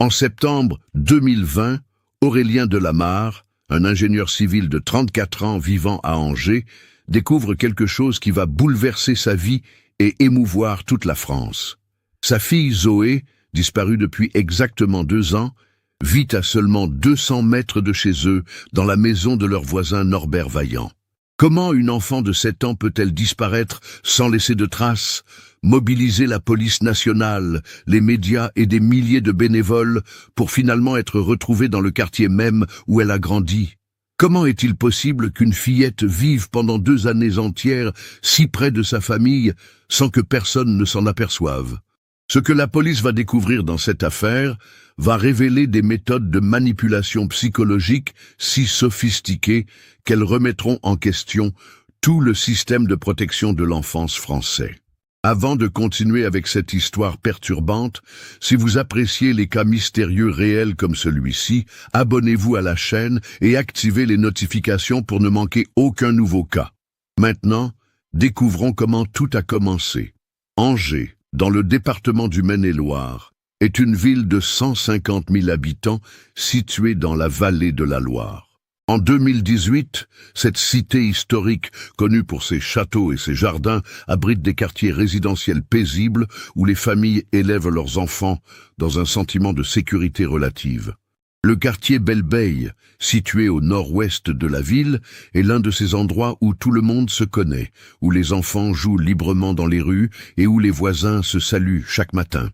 En septembre 2020, Aurélien Delamarre, un ingénieur civil de 34 ans vivant à Angers, découvre quelque chose qui va bouleverser sa vie et émouvoir toute la France. Sa fille Zoé, disparue depuis exactement 2 ans, vit à seulement 200 mètres de chez eux, dans la maison de leur voisin Norbert Vaillant. Comment une enfant de 7 ans peut-elle disparaître sans laisser de traces, mobiliser la police nationale, les médias et des milliers de bénévoles pour finalement être retrouvée dans le quartier même où elle a grandi? Comment est-il possible qu'une fillette vive pendant 2 années entières si près de sa famille sans que personne ne s'en aperçoive? Ce que la police va découvrir dans cette affaire va révéler des méthodes de manipulation psychologique si sophistiquées qu'elles remettront en question tout le système de protection de l'enfance français. Avant de continuer avec cette histoire perturbante, si vous appréciez les cas mystérieux réels comme celui-ci, abonnez-vous à la chaîne et activez les notifications pour ne manquer aucun nouveau cas. Maintenant, découvrons comment tout a commencé. Angers, dans le département du Maine-et-Loire, est une ville de 150 000 habitants située dans la vallée de la Loire. En 2018, cette cité historique, connue pour ses châteaux et ses jardins, abrite des quartiers résidentiels paisibles où les familles élèvent leurs enfants dans un sentiment de sécurité relative. Le quartier Belle-Beille, situé au nord-ouest de la ville, est l'un de ces endroits où tout le monde se connaît, où les enfants jouent librement dans les rues et où les voisins se saluent chaque matin.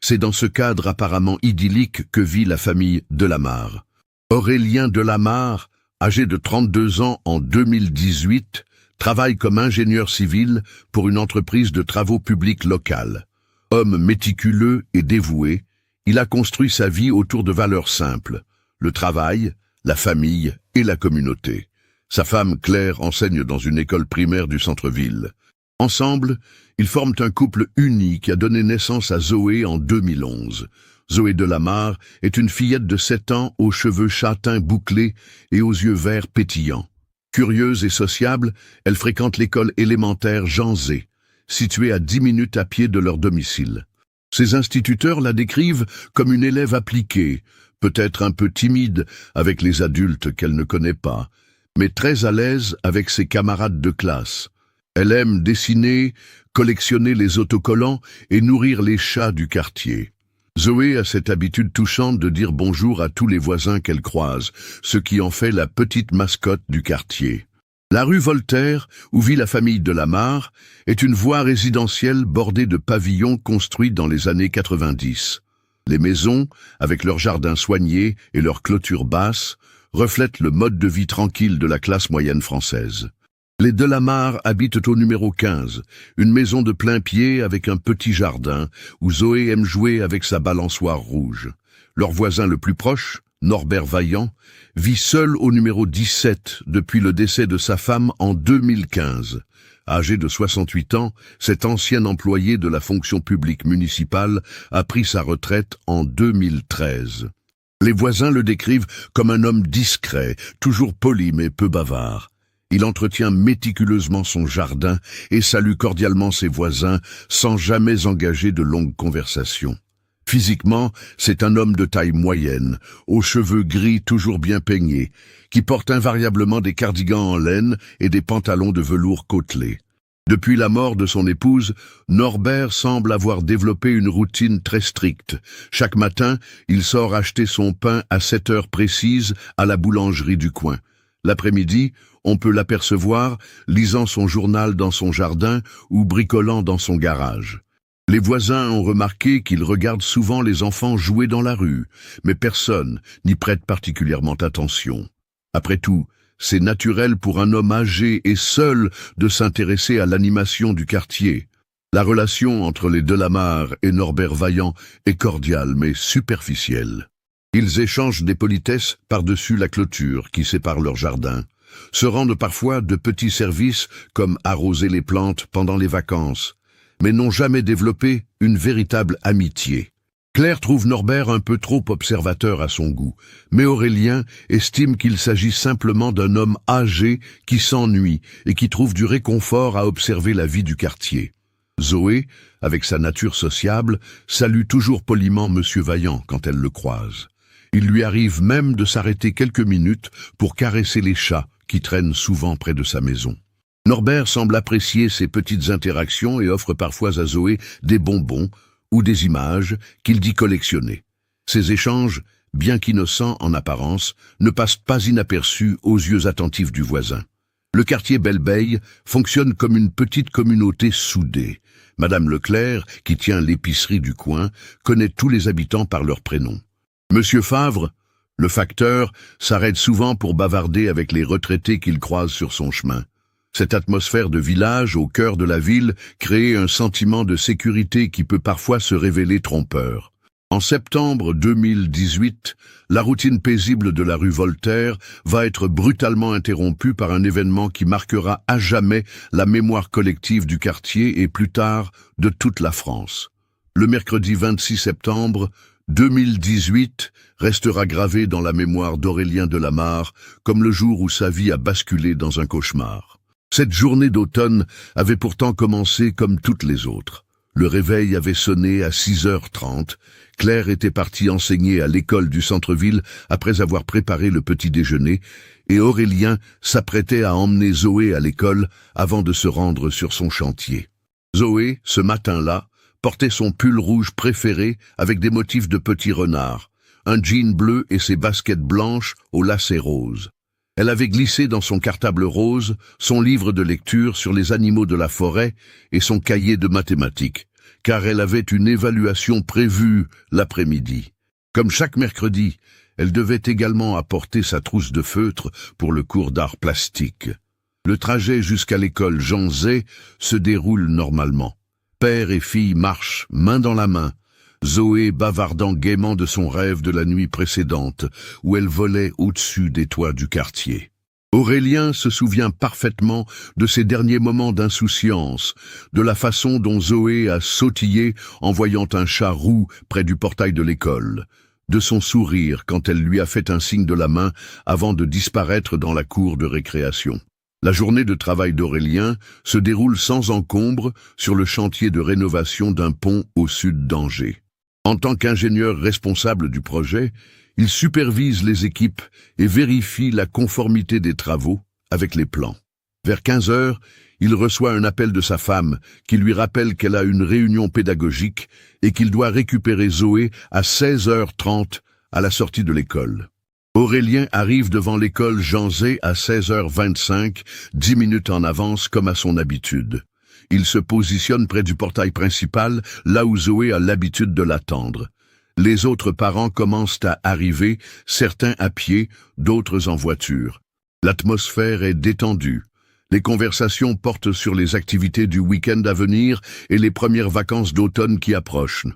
C'est dans ce cadre apparemment idyllique que vit la famille Delamarre. Aurélien Delamarre, âgé de 32 ans en 2018, travaille comme ingénieur civil pour une entreprise de travaux publics locale. Homme méticuleux et dévoué, il a construit sa vie autour de valeurs simples, le travail, la famille et la communauté. Sa femme Claire enseigne dans une école primaire du centre-ville. Ensemble, ils forment un couple uni qui a donné naissance à Zoé en 2011. Zoé Delamarre est une fillette de 7 ans aux cheveux châtains bouclés et aux yeux verts pétillants. Curieuse et sociable, elle fréquente l'école élémentaire Jean Zé, située à 10 minutes à pied de leur domicile. Ses instituteurs la décrivent comme une élève appliquée, peut-être un peu timide avec les adultes qu'elle ne connaît pas, mais très à l'aise avec ses camarades de classe. Elle aime dessiner, collectionner les autocollants et nourrir les chats du quartier. Zoé a cette habitude touchante de dire bonjour à tous les voisins qu'elle croise, ce qui en fait la petite mascotte du quartier. La rue Voltaire, où vit la famille Delamarre, est une voie résidentielle bordée de pavillons construits dans les années 90. Les maisons, avec leurs jardins soignés et leurs clôtures basses, reflètent le mode de vie tranquille de la classe moyenne française. Les Delamarre habitent au numéro 15, une maison de plain-pied avec un petit jardin où Zoé aime jouer avec sa balançoire rouge. Leur voisin le plus proche, Norbert Vaillant, vit seul au numéro 17 depuis le décès de sa femme en 2015. Âgé de 68 ans, cet ancien employé de la fonction publique municipale a pris sa retraite en 2013. Les voisins le décrivent comme un homme discret, toujours poli mais peu bavard. Il entretient méticuleusement son jardin et salue cordialement ses voisins sans jamais engager de longues conversations. Physiquement, c'est un homme de taille moyenne, aux cheveux gris toujours bien peignés, qui porte invariablement des cardigans en laine et des pantalons de velours côtelé. Depuis la mort de son épouse, Norbert semble avoir développé une routine très stricte. Chaque matin, il sort acheter son pain à 7 heures précises à la boulangerie du coin. L'après-midi, on peut l'apercevoir lisant son journal dans son jardin ou bricolant dans son garage. Les voisins ont remarqué qu'il regarde souvent les enfants jouer dans la rue, mais personne n'y prête particulièrement attention. Après tout, c'est naturel pour un homme âgé et seul de s'intéresser à l'animation du quartier. La relation entre les Delamarre et Norbert Vaillant est cordiale mais superficielle. Ils échangent des politesses par-dessus la clôture qui sépare leur jardin, se rendent parfois de petits services comme arroser les plantes pendant les vacances, mais n'ont jamais développé une véritable amitié. Claire trouve Norbert un peu trop observateur à son goût, mais Aurélien estime qu'il s'agit simplement d'un homme âgé qui s'ennuie et qui trouve du réconfort à observer la vie du quartier. Zoé, avec sa nature sociable, salue toujours poliment Monsieur Vaillant quand elle le croise. Il lui arrive même de s'arrêter quelques minutes pour caresser les chats qui traînent souvent près de sa maison. Norbert semble apprécier ces petites interactions et offre parfois à Zoé des bonbons ou des images qu'il dit collectionner. Ces échanges, bien qu'innocents en apparence, ne passent pas inaperçus aux yeux attentifs du voisin. Le quartier Belle-Beille fonctionne comme une petite communauté soudée. Madame Leclerc, qui tient l'épicerie du coin, connaît tous les habitants par leur prénom. Monsieur Favre, le facteur, s'arrête souvent pour bavarder avec les retraités qu'il croise sur son chemin. Cette atmosphère de village au cœur de la ville crée un sentiment de sécurité qui peut parfois se révéler trompeur. En septembre 2018, la routine paisible de la rue Voltaire va être brutalement interrompue par un événement qui marquera à jamais la mémoire collective du quartier et plus tard de toute la France. Le mercredi 26 septembre 2018 restera gravé dans la mémoire d'Aurélien Delamarre comme le jour où sa vie a basculé dans un cauchemar. Cette journée d'automne avait pourtant commencé comme toutes les autres. Le réveil avait sonné à 6h30. Claire était partie enseigner à l'école du centre-ville après avoir préparé le petit déjeuner, et Aurélien s'apprêtait à emmener Zoé à l'école avant de se rendre sur son chantier. Zoé, ce matin-là, portait son pull rouge préféré avec des motifs de petits renards, un jean bleu et ses baskets blanches aux lacets roses. Elle avait glissé dans son cartable rose son livre de lecture sur les animaux de la forêt et son cahier de mathématiques, car elle avait une évaluation prévue l'après-midi. Comme chaque mercredi, elle devait également apporter sa trousse de feutre pour le cours d'art plastique. Le trajet jusqu'à l'école Jean Zay se déroule normalement. Père et fille marchent main dans la main, Zoé bavardant gaiement de son rêve de la nuit précédente, où elle volait au-dessus des toits du quartier. Aurélien se souvient parfaitement de ces derniers moments d'insouciance, de la façon dont Zoé a sautillé en voyant un chat roux près du portail de l'école, de son sourire quand elle lui a fait un signe de la main avant de disparaître dans la cour de récréation. La journée de travail d'Aurélien se déroule sans encombre sur le chantier de rénovation d'un pont au sud d'Angers. En tant qu'ingénieur responsable du projet, il supervise les équipes et vérifie la conformité des travaux avec les plans. Vers 15h, il reçoit un appel de sa femme qui lui rappelle qu'elle a une réunion pédagogique et qu'il doit récupérer Zoé à 16h30 à la sortie de l'école. Aurélien arrive devant l'école Jean Zay à 16h25, 10 minutes en avance comme à son habitude. Il se positionne près du portail principal, là où Zoé a l'habitude de l'attendre. Les autres parents commencent à arriver, certains à pied, d'autres en voiture. L'atmosphère est détendue. Les conversations portent sur les activités du week-end à venir et les premières vacances d'automne qui approchent.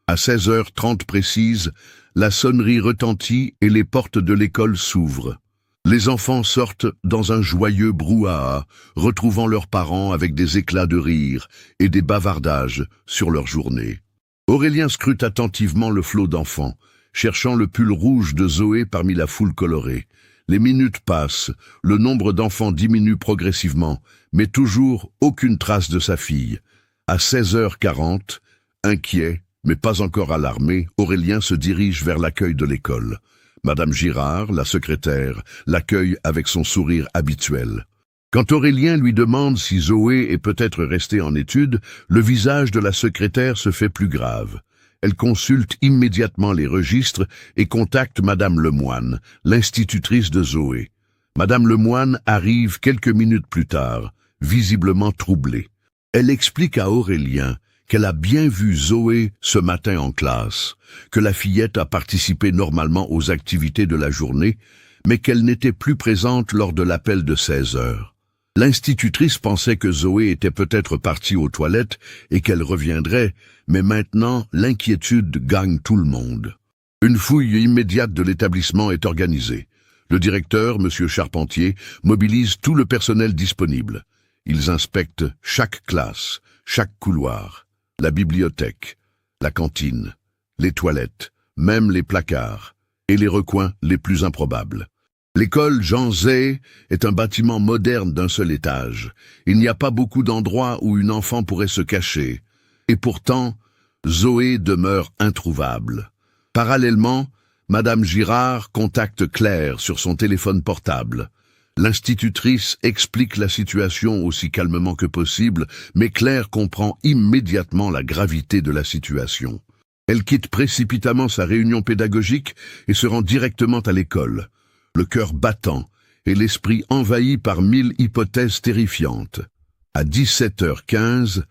À 16h30 précise, la sonnerie retentit et les portes de l'école s'ouvrent. Les enfants sortent dans un joyeux brouhaha, retrouvant leurs parents avec des éclats de rire et des bavardages sur leur journée. Aurélien scrute attentivement le flot d'enfants, cherchant le pull rouge de Zoé parmi la foule colorée. Les minutes passent, le nombre d'enfants diminue progressivement, mais toujours aucune trace de sa fille. À 16h40, inquiet, mais pas encore alarmé, Aurélien se dirige vers l'accueil de l'école. Madame Girard, la secrétaire, l'accueille avec son sourire habituel. Quand Aurélien lui demande si Zoé est peut-être restée en études, le visage de la secrétaire se fait plus grave. Elle consulte immédiatement les registres et contacte Madame Lemoine, l'institutrice de Zoé. Madame Lemoine arrive quelques minutes plus tard, visiblement troublée. Elle explique à Aurélien qu'elle a bien vu Zoé ce matin en classe, que la fillette a participé normalement aux activités de la journée, mais qu'elle n'était plus présente lors de l'appel de 16h. L'institutrice pensait que Zoé était peut-être partie aux toilettes et qu'elle reviendrait, mais maintenant l'inquiétude gagne tout le monde. Une fouille immédiate de l'établissement est organisée. Le directeur, M. Charpentier, mobilise tout le personnel disponible. Ils inspectent chaque classe, chaque couloir, la bibliothèque, la cantine, les toilettes, même les placards, et les recoins les plus improbables. L'école Jean Zay est un bâtiment moderne d'un seul étage. Il n'y a pas beaucoup d'endroits où une enfant pourrait se cacher. Et pourtant, Zoé demeure introuvable. Parallèlement, Madame Girard contacte Claire sur son téléphone portable. L'institutrice explique la situation aussi calmement que possible, mais Claire comprend immédiatement la gravité de la situation. Elle quitte précipitamment sa réunion pédagogique et se rend directement à l'école, le cœur battant et l'esprit envahi par 1000 hypothèses terrifiantes. À 17h15,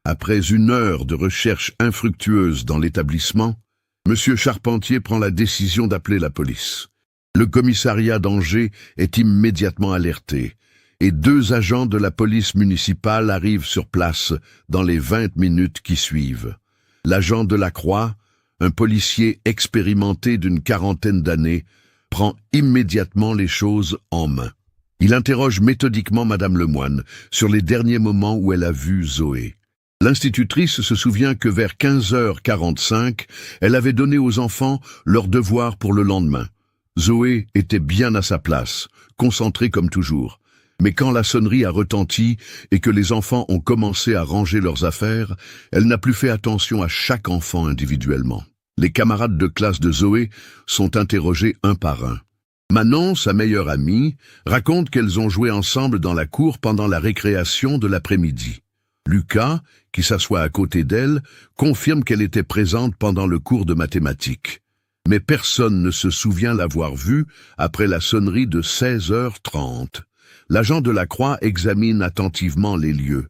après une heure de recherche infructueuse dans l'établissement, Monsieur Charpentier prend la décision d'appeler la police. Le commissariat d'Angers est immédiatement alerté et 2 agents de la police municipale arrivent sur place dans les 20 minutes qui suivent. L'agent de la Croix, un policier expérimenté d'une 40aine d'années, prend immédiatement les choses en main. Il interroge méthodiquement Madame Lemoine sur les derniers moments où elle a vu Zoé. L'institutrice se souvient que vers 15h45, elle avait donné aux enfants leurs devoirs pour le lendemain. Zoé était bien à sa place, concentrée comme toujours. Mais quand la sonnerie a retenti et que les enfants ont commencé à ranger leurs affaires, elle n'a plus fait attention à chaque enfant individuellement. Les camarades de classe de Zoé sont interrogés un par un. Manon, sa meilleure amie, raconte qu'elles ont joué ensemble dans la cour pendant la récréation de l'après-midi. Lucas, qui s'assoit à côté d'elle, confirme qu'elle était présente pendant le cours de mathématiques. Mais personne ne se souvient l'avoir vue après la sonnerie de 16h30. L'agent de la Croix examine attentivement les lieux.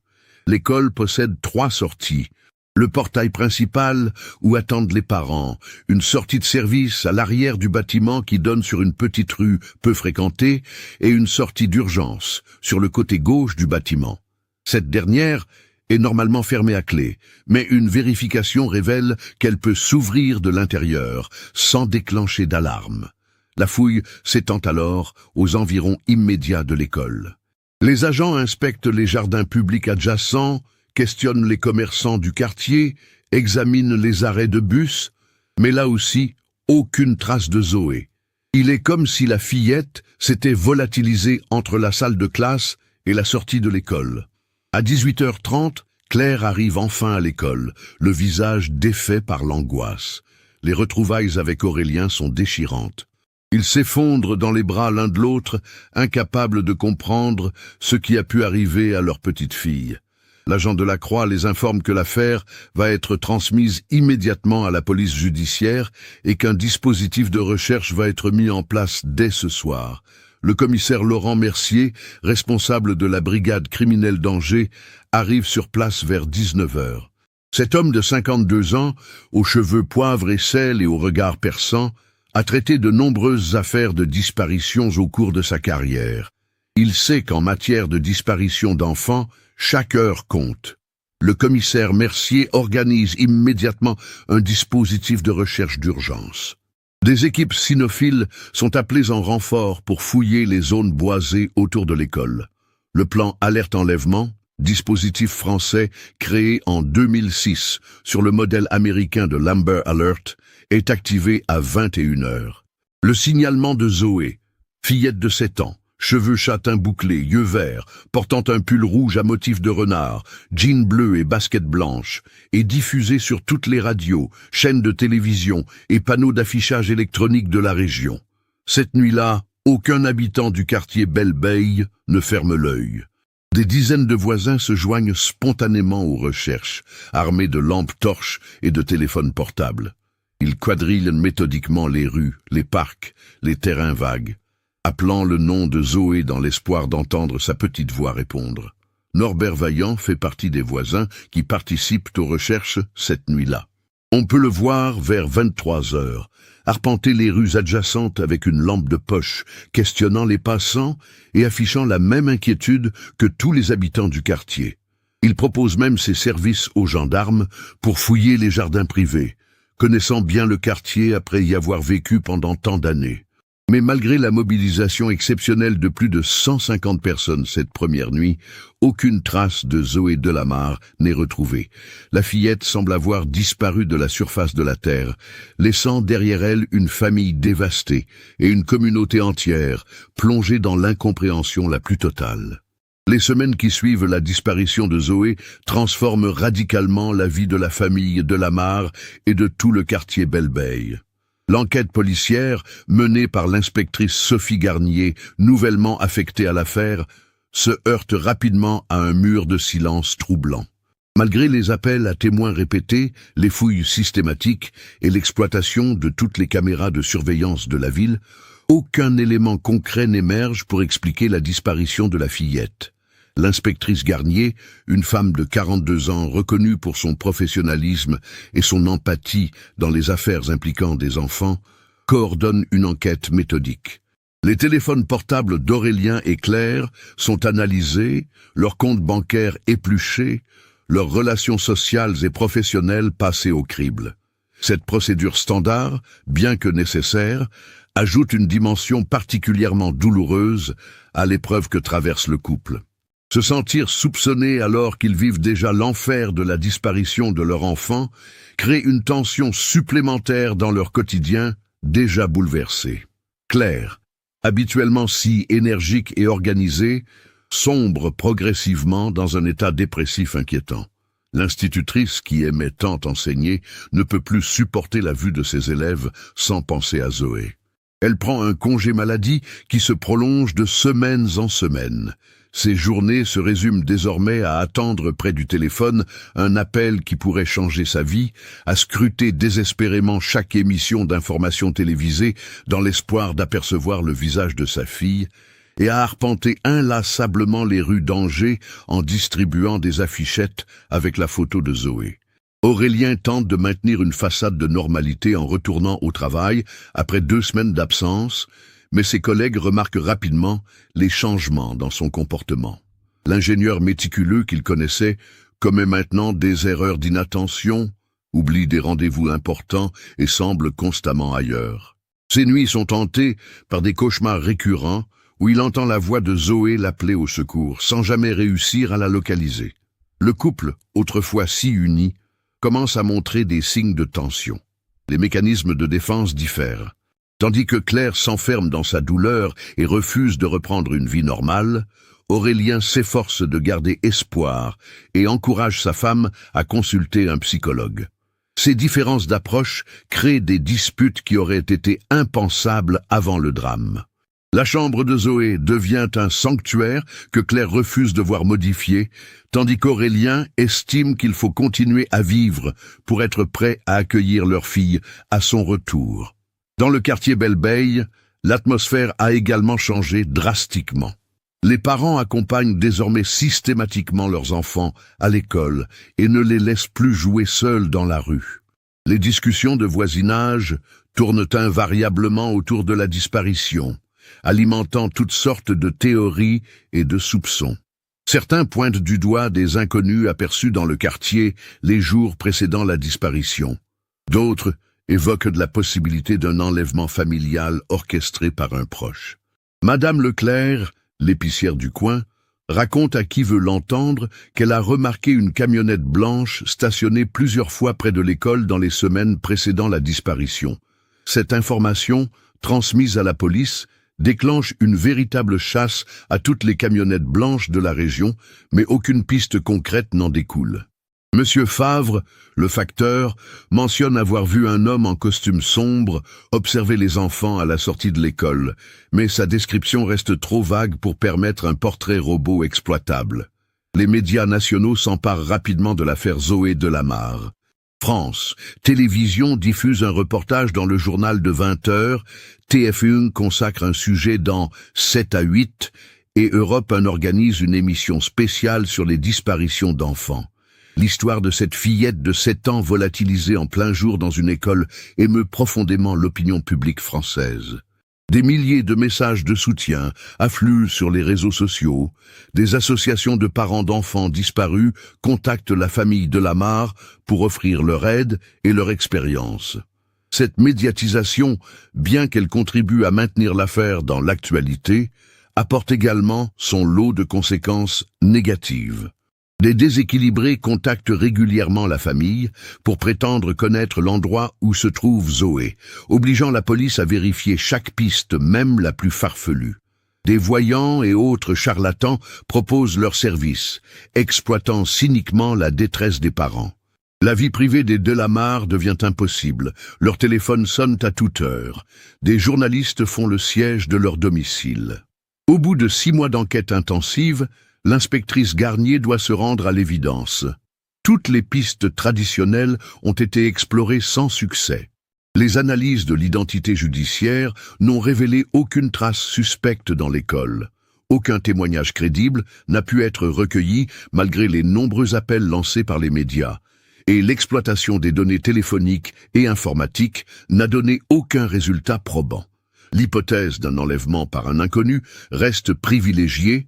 L'école possède 3 sorties. Le portail principal où attendent les parents, une sortie de service à l'arrière du bâtiment qui donne sur une petite rue peu fréquentée et une sortie d'urgence sur le côté gauche du bâtiment. Cette dernière est normalement fermée à clé, mais une vérification révèle qu'elle peut s'ouvrir de l'intérieur sans déclencher d'alarme. La fouille s'étend alors aux environs immédiats de l'école. Les agents inspectent les jardins publics adjacents, questionnent les commerçants du quartier, examinent les arrêts de bus, mais là aussi, aucune trace de Zoé. Il est comme si la fillette s'était volatilisée entre la salle de classe et la sortie de l'école. À 18h30, Claire arrive enfin à l'école, le visage défait par l'angoisse. Les retrouvailles avec Aurélien sont déchirantes. Ils s'effondrent dans les bras l'un de l'autre, incapables de comprendre ce qui a pu arriver à leur petite fille. L'agent de la Croix les informe que l'affaire va être transmise immédiatement à la police judiciaire et qu'un dispositif de recherche va être mis en place dès ce soir. Le commissaire Laurent Mercier, responsable de la brigade criminelle d'Angers, arrive sur place vers 19h. Cet homme de 52 ans, aux cheveux poivre et sel et au regard perçant, a traité de nombreuses affaires de disparitions au cours de sa carrière. Il sait qu'en matière de disparition d'enfants, chaque heure compte. Le commissaire Mercier organise immédiatement un dispositif de recherche d'urgence. Des équipes cynophiles sont appelées en renfort pour fouiller les zones boisées autour de l'école. Le plan Alerte Enlèvement, dispositif français créé en 2006 sur le modèle américain de l'Amber Alert, est activé à 21h. Le signalement de Zoé, fillette de 7 ans, cheveux châtains bouclés, yeux verts, portant un pull rouge à motif de renard, jean bleu et basket blanche, est diffusé sur toutes les radios, chaînes de télévision et panneaux d'affichage électronique de la région. Cette nuit-là, aucun habitant du quartier Belle-Beille ne ferme l'œil. Des dizaines de voisins se joignent spontanément aux recherches, armés de lampes torches et de téléphones portables. Ils quadrillent méthodiquement les rues, les parcs, les terrains vagues, appelant le nom de Zoé dans l'espoir d'entendre sa petite voix répondre. Norbert Vaillant fait partie des voisins qui participent aux recherches cette nuit-là. On peut le voir vers 23h, arpenter les rues adjacentes avec une lampe de poche, questionnant les passants et affichant la même inquiétude que tous les habitants du quartier. Il propose même ses services aux gendarmes pour fouiller les jardins privés, connaissant bien le quartier après y avoir vécu pendant tant d'années. Mais malgré la mobilisation exceptionnelle de plus de 150 personnes cette première nuit, aucune trace de Zoé Delamare n'est retrouvée. La fillette semble avoir disparu de la surface de la terre, laissant derrière elle une famille dévastée et une communauté entière plongée dans l'incompréhension la plus totale. Les semaines qui suivent la disparition de Zoé transforment radicalement la vie de la famille Delamare et de tout le quartier Belle-Beille. L'enquête policière, menée par l'inspectrice Sophie Garnier, nouvellement affectée à l'affaire, se heurte rapidement à un mur de silence troublant. Malgré les appels à témoins répétés, les fouilles systématiques et l'exploitation de toutes les caméras de surveillance de la ville, aucun élément concret n'émerge pour expliquer la disparition de la fillette. L'inspectrice Garnier, une femme de 42 ans reconnue pour son professionnalisme et son empathie dans les affaires impliquant des enfants, coordonne une enquête méthodique. Les téléphones portables d'Aurélien et Claire sont analysés, leurs comptes bancaires épluchés, leurs relations sociales et professionnelles passées au crible. Cette procédure standard, bien que nécessaire, ajoute une dimension particulièrement douloureuse à l'épreuve que traverse le couple. Se sentir soupçonné alors qu'ils vivent déjà l'enfer de la disparition de leur enfant crée une tension supplémentaire dans leur quotidien déjà bouleversé. Claire, habituellement si énergique et organisée, sombre progressivement dans un état dépressif inquiétant. L'institutrice, qui aimait tant enseigner, ne peut plus supporter la vue de ses élèves sans penser à Zoé. Elle prend un congé maladie qui se prolonge de semaines en semaines. Ses journées se résument désormais à attendre près du téléphone un appel qui pourrait changer sa vie, à scruter désespérément chaque émission d'information télévisée dans l'espoir d'apercevoir le visage de sa fille, et à arpenter inlassablement les rues d'Angers en distribuant des affichettes avec la photo de Zoé. Aurélien tente de maintenir une façade de normalité en retournant au travail après 2 semaines d'absence, mais ses collègues remarquent rapidement les changements dans son comportement. L'ingénieur méticuleux qu'il connaissait commet maintenant des erreurs d'inattention, oublie des rendez-vous importants et semble constamment ailleurs. Ses nuits sont hantées par des cauchemars récurrents où il entend la voix de Zoé l'appeler au secours, sans jamais réussir à la localiser. Le couple, autrefois si uni, commence à montrer des signes de tension. Les mécanismes de défense diffèrent. Tandis que Claire s'enferme dans sa douleur et refuse de reprendre une vie normale, Aurélien s'efforce de garder espoir et encourage sa femme à consulter un psychologue. Ces différences d'approche créent des disputes qui auraient été impensables avant le drame. La chambre de Zoé devient un sanctuaire que Claire refuse de voir modifié, tandis qu'Aurélien estime qu'il faut continuer à vivre pour être prêt à accueillir leur fille à son retour. Dans le quartier Belle-Beille, l'atmosphère a également changé drastiquement. Les parents accompagnent désormais systématiquement leurs enfants à l'école et ne les laissent plus jouer seuls dans la rue. Les discussions de voisinage tournent invariablement autour de la disparition, alimentant toutes sortes de théories et de soupçons. Certains pointent du doigt des inconnus aperçus dans le quartier les jours précédant la disparition. D'autres évoque de la possibilité d'un enlèvement familial orchestré par un proche. Madame Leclerc, l'épicière du coin, raconte à qui veut l'entendre qu'elle a remarqué une camionnette blanche stationnée plusieurs fois près de l'école dans les semaines précédant la disparition. Cette information, transmise à la police, déclenche une véritable chasse à toutes les camionnettes blanches de la région, mais aucune piste concrète n'en découle. Monsieur Favre, le facteur, mentionne avoir vu un homme en costume sombre observer les enfants à la sortie de l'école, mais sa description reste trop vague pour permettre un portrait robot exploitable. Les médias nationaux s'emparent rapidement de l'affaire Zoé Delamare. France Télévisions diffuse un reportage dans le journal de 20h, TF1 consacre un sujet dans 7 à 8 et Europe 1 organise une émission spéciale sur les disparitions d'enfants. L'histoire de cette fillette de 7 ans volatilisée en plein jour dans une école émeut profondément l'opinion publique française. Des milliers de messages de soutien affluent sur les réseaux sociaux. Des associations de parents d'enfants disparus contactent la famille Delamare pour offrir leur aide et leur expérience. Cette médiatisation, bien qu'elle contribue à maintenir l'affaire dans l'actualité, apporte également son lot de conséquences négatives. Des déséquilibrés contactent régulièrement la famille pour prétendre connaître l'endroit où se trouve Zoé, obligeant la police à vérifier chaque piste, même la plus farfelue. Des voyants et autres charlatans proposent leurs services, exploitant cyniquement la détresse des parents. La vie privée des Delamarre devient impossible, leurs téléphones sonnent à toute heure, des journalistes font le siège de leur domicile. Au bout de 6 mois d'enquête intensive, l'inspectrice Garnier doit se rendre à l'évidence. Toutes les pistes traditionnelles ont été explorées sans succès. Les analyses de l'identité judiciaire n'ont révélé aucune trace suspecte dans l'école. Aucun témoignage crédible n'a pu être recueilli malgré les nombreux appels lancés par les médias. Et l'exploitation des données téléphoniques et informatiques n'a donné aucun résultat probant. L'hypothèse d'un enlèvement par un inconnu reste privilégiée,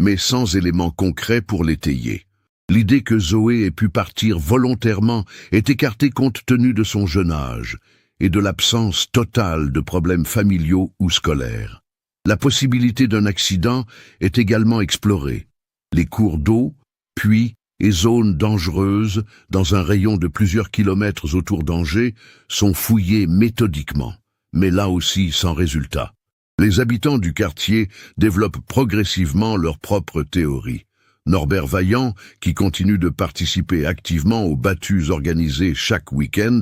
mais sans éléments concrets pour l'étayer. L'idée que Zoé ait pu partir volontairement est écartée compte tenu de son jeune âge et de l'absence totale de problèmes familiaux ou scolaires. La possibilité d'un accident est également explorée. Les cours d'eau, puits et zones dangereuses dans un rayon de plusieurs kilomètres autour d'Angers sont fouillés méthodiquement, mais là aussi sans résultat. Les habitants du quartier développent progressivement leurs propres théories. Norbert Vaillant, qui continue de participer activement aux battues organisées chaque week-end,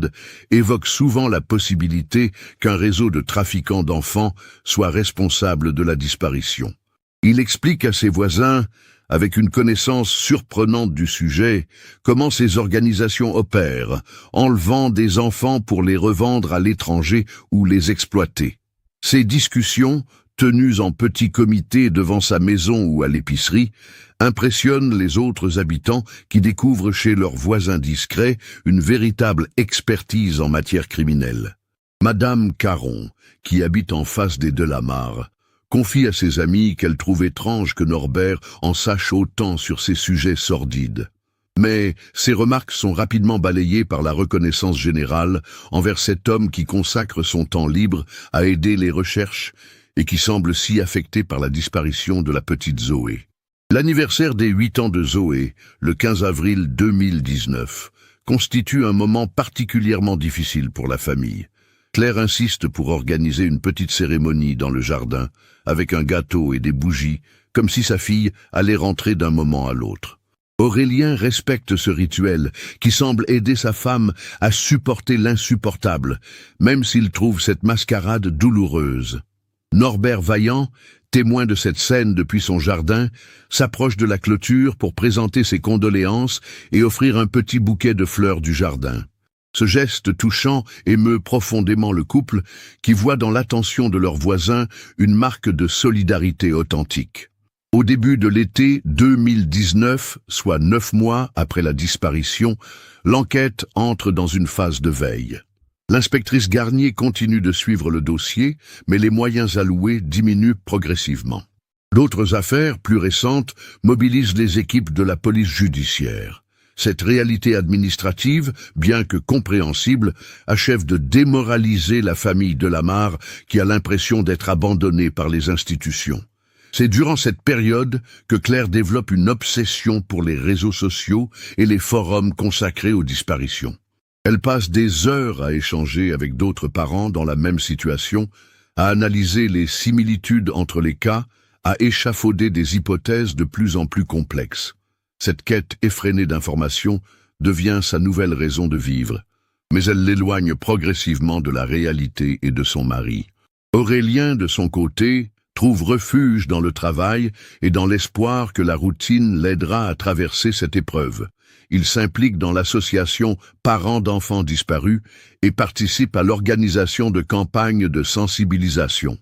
évoque souvent la possibilité qu'un réseau de trafiquants d'enfants soit responsable de la disparition. Il explique à ses voisins, avec une connaissance surprenante du sujet, comment ces organisations opèrent, enlevant des enfants pour les revendre à l'étranger ou les exploiter. Ces discussions, tenues en petit comité devant sa maison ou à l'épicerie, impressionnent les autres habitants qui découvrent chez leurs voisins discrets une véritable expertise en matière criminelle. Madame Caron, qui habite en face des Delamarre, confie à ses amis qu'elle trouve étrange que Norbert en sache autant sur ces sujets sordides. Mais ces remarques sont rapidement balayées par la reconnaissance générale envers cet homme qui consacre son temps libre à aider les recherches et qui semble si affecté par la disparition de la petite Zoé. L'anniversaire des 8 ans de Zoé, le 15 avril 2019, constitue un moment particulièrement difficile pour la famille. Claire insiste pour organiser une petite cérémonie dans le jardin, avec un gâteau et des bougies, comme si sa fille allait rentrer d'un moment à l'autre. Aurélien respecte ce rituel, qui semble aider sa femme à supporter l'insupportable, même s'il trouve cette mascarade douloureuse. Norbert Vaillant, témoin de cette scène depuis son jardin, s'approche de la clôture pour présenter ses condoléances et offrir un petit bouquet de fleurs du jardin. Ce geste touchant émeut profondément le couple, qui voit dans l'attention de leurs voisins une marque de solidarité authentique. Au début de l'été 2019, soit 9 mois après la disparition, l'enquête entre dans une phase de veille. L'inspectrice Garnier continue de suivre le dossier, mais les moyens alloués diminuent progressivement. D'autres affaires, plus récentes, mobilisent les équipes de la police judiciaire. Cette réalité administrative, bien que compréhensible, achève de démoraliser la famille Delamarre qui a l'impression d'être abandonnée par les institutions. C'est durant cette période que Claire développe une obsession pour les réseaux sociaux et les forums consacrés aux disparitions. Elle passe des heures à échanger avec d'autres parents dans la même situation, à analyser les similitudes entre les cas, à échafauder des hypothèses de plus en plus complexes. Cette quête effrénée d'informations devient sa nouvelle raison de vivre, mais elle l'éloigne progressivement de la réalité et de son mari. Aurélien, de son côté, trouve refuge dans le travail et dans l'espoir que la routine l'aidera à traverser cette épreuve. Il s'implique dans l'association Parents d'enfants disparus et participe à l'organisation de campagnes de sensibilisation.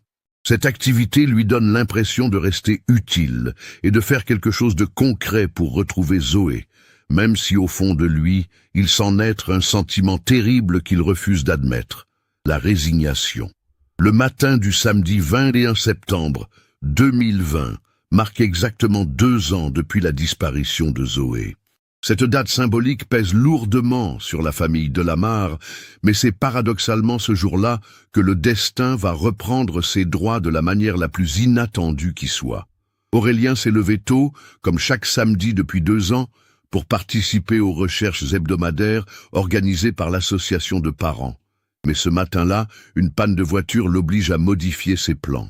Cette activité lui donne l'impression de rester utile et de faire quelque chose de concret pour retrouver Zoé, même si au fond de lui, il sent naître un sentiment terrible qu'il refuse d'admettre, la résignation. Le matin du samedi 21 septembre 2020 marque exactement 2 ans depuis la disparition de Zoé. Cette date symbolique pèse lourdement sur la famille de la Mare, mais c'est paradoxalement ce jour-là que le destin va reprendre ses droits de la manière la plus inattendue qui soit. Aurélien s'est levé tôt, comme chaque samedi depuis 2 ans, pour participer aux recherches hebdomadaires organisées par l'association de parents. Mais ce matin-là, une panne de voiture l'oblige à modifier ses plans.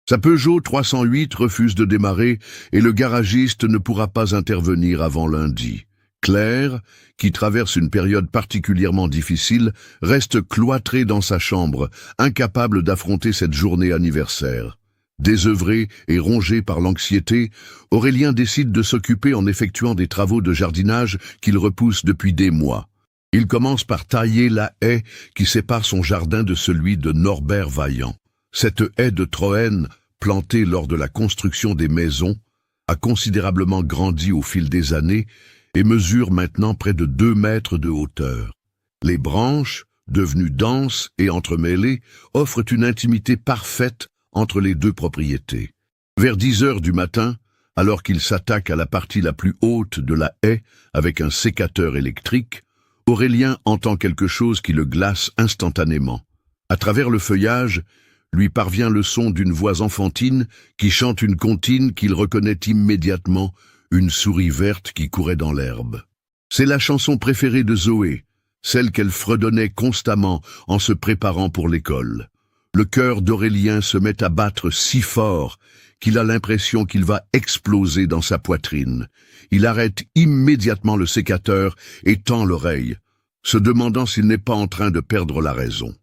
Sa Peugeot 308 refuse de démarrer et le garagiste ne pourra pas intervenir avant lundi. Claire, qui traverse une période particulièrement difficile, reste cloîtrée dans sa chambre, incapable d'affronter cette journée anniversaire. Désœuvré et rongé par l'anxiété, Aurélien décide de s'occuper en effectuant des travaux de jardinage qu'il repousse depuis des mois. Il commence par tailler la haie qui sépare son jardin de celui de Norbert Vaillant. Cette haie de Troène, plantée lors de la construction des maisons, a considérablement grandi au fil des années et mesure maintenant près de 2 mètres de hauteur. Les branches, devenues denses et entremêlées, offrent une intimité parfaite entre les 2 propriétés. Vers 10 heures du matin, alors qu'il s'attaque à la partie la plus haute de la haie avec un sécateur électrique, Aurélien entend quelque chose qui le glace instantanément. À travers le feuillage, lui parvient le son d'une voix enfantine qui chante une comptine qu'il reconnaît immédiatement, une souris verte qui courait dans l'herbe. C'est la chanson préférée de Zoé, celle qu'elle fredonnait constamment en se préparant pour l'école. Le cœur d'Aurélien se met à battre si fort qu'il a l'impression qu'il va exploser dans sa poitrine. Il arrête immédiatement le sécateur et tend l'oreille, se demandant s'il n'est pas en train de perdre la raison.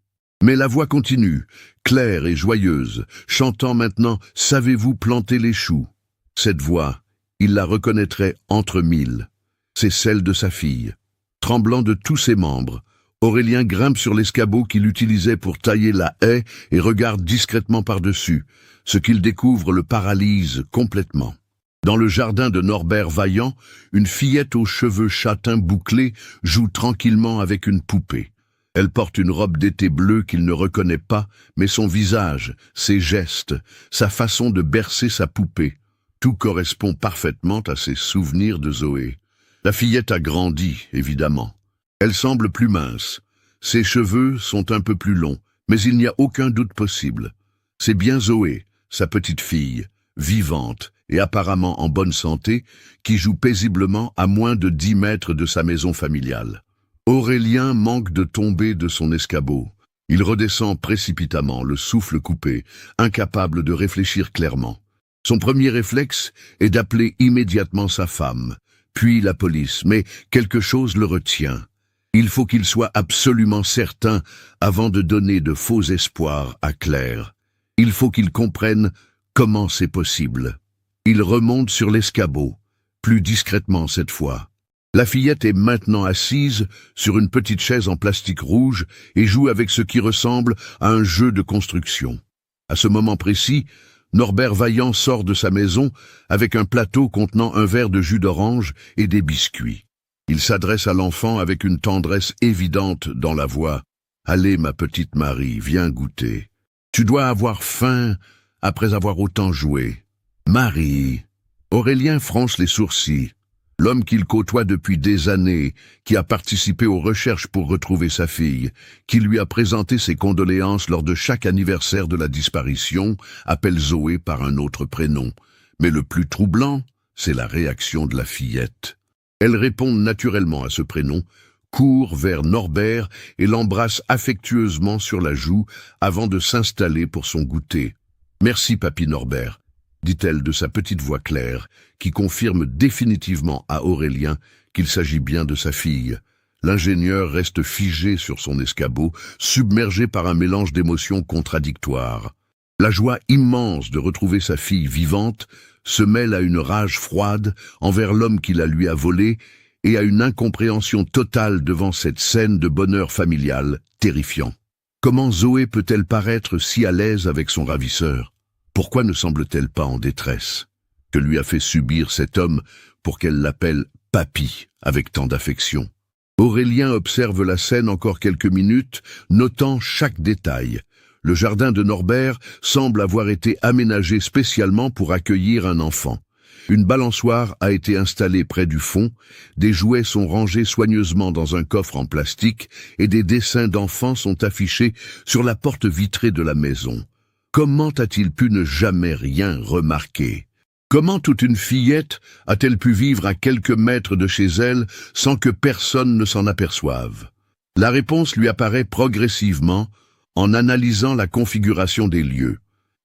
Mais la voix continue, claire et joyeuse, chantant maintenant « Savez-vous planter les choux ?» Cette voix, il la reconnaîtrait entre mille. C'est celle de sa fille. Tremblant de tous ses membres, Aurélien grimpe sur l'escabeau qu'il utilisait pour tailler la haie et regarde discrètement par-dessus. Ce qu'il découvre le paralyse complètement. Dans le jardin de Norbert Vaillant, une fillette aux cheveux châtains bouclés joue tranquillement avec une poupée. Elle porte une robe d'été bleue qu'il ne reconnaît pas, mais son visage, ses gestes, sa façon de bercer sa poupée, tout correspond parfaitement à ses souvenirs de Zoé. La fillette a grandi, évidemment. Elle semble plus mince. Ses cheveux sont un peu plus longs, mais il n'y a aucun doute possible. C'est bien Zoé, sa petite fille, vivante et apparemment en bonne santé, qui joue paisiblement à moins de 10 mètres de sa maison familiale. Aurélien manque de tomber de son escabeau. Il redescend précipitamment, le souffle coupé, incapable de réfléchir clairement. Son premier réflexe est d'appeler immédiatement sa femme, puis la police, mais quelque chose le retient. Il faut qu'il soit absolument certain avant de donner de faux espoirs à Claire. Il faut qu'il comprenne comment c'est possible. Il remonte sur l'escabeau, plus discrètement cette fois. La fillette est maintenant assise sur une petite chaise en plastique rouge et joue avec ce qui ressemble à un jeu de construction. À ce moment précis, Norbert Vaillant sort de sa maison avec un plateau contenant un verre de jus d'orange et des biscuits. Il s'adresse à l'enfant avec une tendresse évidente dans la voix. « Allez, ma petite Marie, viens goûter. Tu dois avoir faim après avoir autant joué. »« Marie !» Aurélien fronce les sourcils. L'homme qu'il côtoie depuis des années, qui a participé aux recherches pour retrouver sa fille, qui lui a présenté ses condoléances lors de chaque anniversaire de la disparition, appelle Zoé par un autre prénom. Mais le plus troublant, c'est la réaction de la fillette. Elle répond naturellement à ce prénom, court vers Norbert et l'embrasse affectueusement sur la joue avant de s'installer pour son goûter. « Merci, papy Norbert », dit-elle de sa petite voix claire, qui confirme définitivement à Aurélien qu'il s'agit bien de sa fille. L'ingénieur reste figé sur son escabeau, submergé par un mélange d'émotions contradictoires. La joie immense de retrouver sa fille vivante se mêle à une rage froide envers l'homme qui la lui a volée et à une incompréhension totale devant cette scène de bonheur familial terrifiant. Comment Zoé peut-elle paraître si à l'aise avec son ravisseur? Pourquoi ne semble-t-elle pas en détresse? Que lui a fait subir cet homme pour qu'elle l'appelle « papy » avec tant d'affection? Aurélien observe la scène encore quelques minutes, notant chaque détail. Le jardin de Norbert semble avoir été aménagé spécialement pour accueillir un enfant. Une balançoire a été installée près du fond, des jouets sont rangés soigneusement dans un coffre en plastique et des dessins d'enfants sont affichés sur la porte vitrée de la maison. Comment a-t-il pu ne jamais rien remarquer? Comment toute une fillette a-t-elle pu vivre à quelques mètres de chez elle sans que personne ne s'en aperçoive? La réponse lui apparaît progressivement en analysant la configuration des lieux.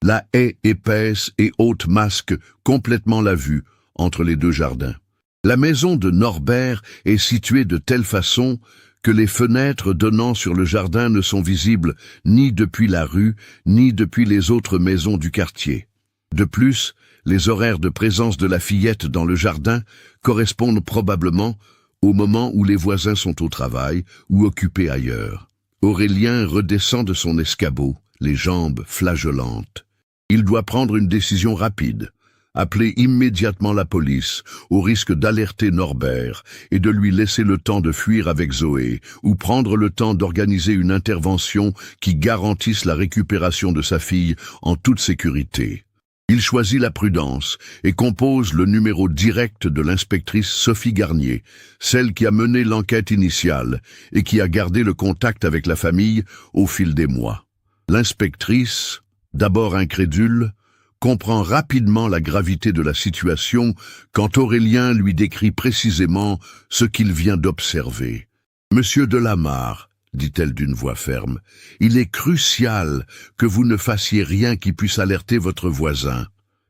La haie épaisse et haute masque complètement la vue entre les deux jardins. La maison de Norbert est située de telle façon que les fenêtres donnant sur le jardin ne sont visibles ni depuis la rue, ni depuis les autres maisons du quartier. De plus, les horaires de présence de la fillette dans le jardin correspondent probablement au moment où les voisins sont au travail ou occupés ailleurs. Aurélien redescend de son escabeau, les jambes flageolantes. Il doit prendre une décision rapide, appeler immédiatement la police, au risque d'alerter Norbert et de lui laisser le temps de fuir avec Zoé, ou prendre le temps d'organiser une intervention qui garantisse la récupération de sa fille en toute sécurité. Il choisit la prudence et compose le numéro direct de l'inspectrice Sophie Garnier, celle qui a mené l'enquête initiale et qui a gardé le contact avec la famille au fil des mois. L'inspectrice, d'abord incrédule, comprend rapidement la gravité de la situation quand Aurélien lui décrit précisément ce qu'il vient d'observer. « Monsieur Delamarre, dit-elle d'une voix ferme, il est crucial que vous ne fassiez rien qui puisse alerter votre voisin.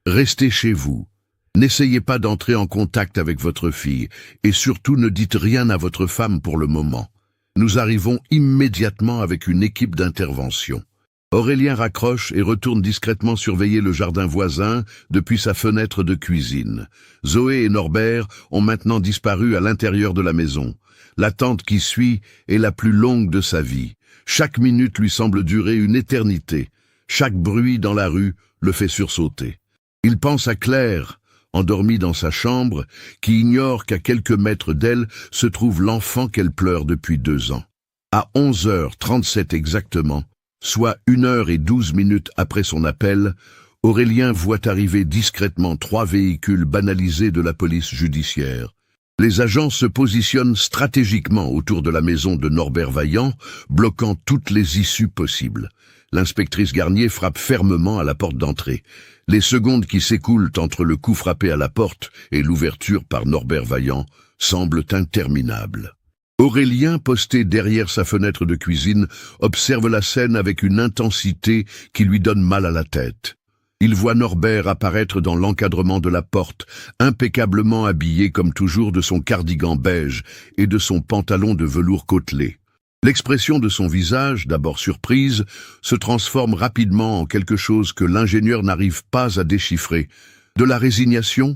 Restez chez vous. N'essayez pas d'entrer en contact avec votre fille et surtout ne dites rien à votre femme pour le moment. Nous arrivons immédiatement avec une équipe d'intervention. » Aurélien raccroche et retourne discrètement surveiller le jardin voisin depuis sa fenêtre de cuisine. Zoé et Norbert ont maintenant disparu à l'intérieur de la maison. L'attente qui suit est la plus longue de sa vie. Chaque minute lui semble durer une éternité. Chaque bruit dans la rue le fait sursauter. Il pense à Claire, endormie dans sa chambre, qui ignore qu'à quelques mètres d'elle se trouve l'enfant qu'elle pleure depuis 2 ans. À 11h37 exactement, soit 1h12 après son appel, Aurélien voit arriver discrètement 3 véhicules banalisés de la police judiciaire. Les agents se positionnent stratégiquement autour de la maison de Norbert Vaillant, bloquant toutes les issues possibles. L'inspectrice Garnier frappe fermement à la porte d'entrée. Les secondes qui s'écoulent entre le coup frappé à la porte et l'ouverture par Norbert Vaillant semblent interminables. Aurélien, posté derrière sa fenêtre de cuisine, observe la scène avec une intensité qui lui donne mal à la tête. Il voit Norbert apparaître dans l'encadrement de la porte, impeccablement habillé comme toujours de son cardigan beige et de son pantalon de velours côtelé. L'expression de son visage, d'abord surprise, se transforme rapidement en quelque chose que l'ingénieur n'arrive pas à déchiffrer. De la résignation?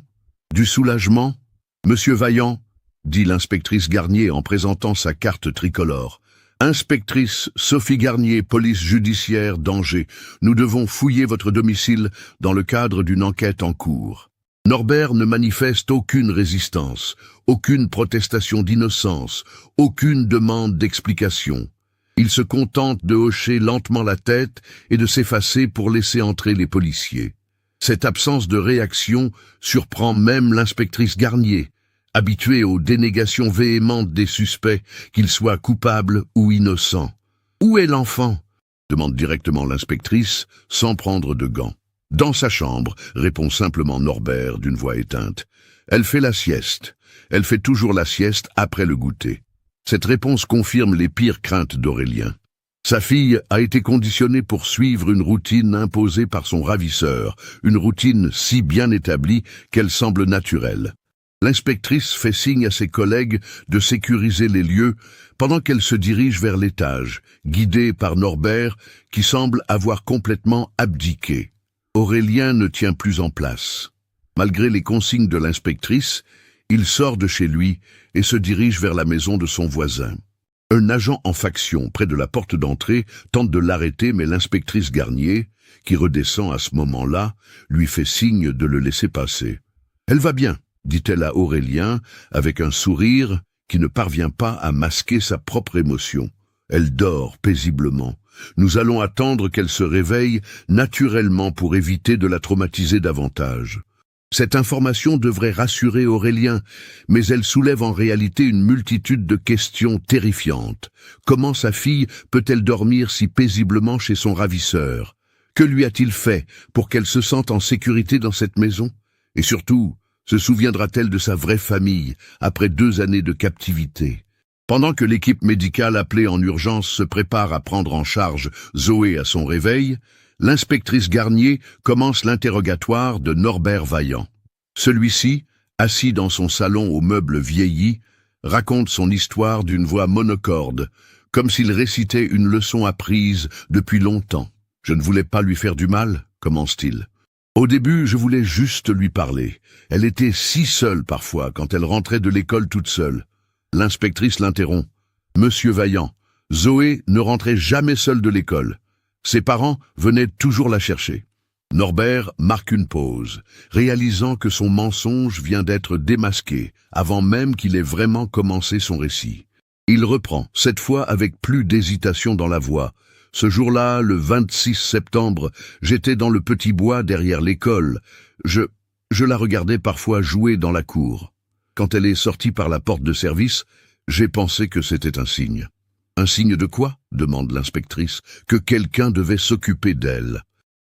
Du soulagement? « Monsieur Vaillant », dit l'inspectrice Garnier en présentant sa carte tricolore. « Inspectrice Sophie Garnier, police judiciaire d'Angers. Nous devons fouiller votre domicile dans le cadre d'une enquête en cours. » Norbert ne manifeste aucune résistance, aucune protestation d'innocence, aucune demande d'explication. Il se contente de hocher lentement la tête et de s'effacer pour laisser entrer les policiers. Cette absence de réaction surprend même l'inspectrice Garnier, habituée aux dénégations véhémentes des suspects, qu'ils soient coupables ou innocents. « Où est l'enfant ?» demande directement l'inspectrice, sans prendre de gants. « Dans sa chambre », répond simplement Norbert d'une voix éteinte. « Elle fait la sieste. Elle fait toujours la sieste après le goûter. » Cette réponse confirme les pires craintes d'Aurélien. Sa fille a été conditionnée pour suivre une routine imposée par son ravisseur, une routine si bien établie qu'elle semble naturelle. L'inspectrice fait signe à ses collègues de sécuriser les lieux pendant qu'elle se dirige vers l'étage, guidée par Norbert qui semble avoir complètement abdiqué. Aurélien ne tient plus en place. Malgré les consignes de l'inspectrice, il sort de chez lui et se dirige vers la maison de son voisin. Un agent en faction près de la porte d'entrée tente de l'arrêter, mais l'inspectrice Garnier, qui redescend à ce moment-là, lui fait signe de le laisser passer. « Elle va bien », dit-elle à Aurélien, avec un sourire qui ne parvient pas à masquer sa propre émotion. Elle dort paisiblement. Nous allons attendre qu'elle se réveille naturellement pour éviter de la traumatiser davantage. Cette information devrait rassurer Aurélien, mais elle soulève en réalité une multitude de questions terrifiantes. Comment sa fille peut-elle dormir si paisiblement chez son ravisseur? Que lui a-t-il fait pour qu'elle se sente en sécurité dans cette maison? Et surtout, se souviendra-t-elle de sa vraie famille après 2 années de captivité? Pendant que l'équipe médicale appelée en urgence se prépare à prendre en charge Zoé à son réveil, l'inspectrice Garnier commence l'interrogatoire de Norbert Vaillant. Celui-ci, assis dans son salon aux meubles vieillis, raconte son histoire d'une voix monocorde, comme s'il récitait une leçon apprise depuis longtemps. « Je ne voulais pas lui faire du mal », commence-t-il. « Au début, je voulais juste lui parler. Elle était si seule parfois quand elle rentrait de l'école toute seule. » L'inspectrice l'interrompt. « Monsieur Vaillant, Zoé ne rentrait jamais seule de l'école. Ses parents venaient toujours la chercher. » Norbert marque une pause, réalisant que son mensonge vient d'être démasqué, avant même qu'il ait vraiment commencé son récit. Il reprend, cette fois avec plus d'hésitation dans la voix. « Ce jour-là, le 26 septembre, j'étais dans le petit bois derrière l'école. Je la regardais parfois jouer dans la cour. Quand elle est sortie par la porte de service, j'ai pensé que c'était un signe. » « Un signe de quoi ?» demande l'inspectrice. « Que quelqu'un devait s'occuper d'elle.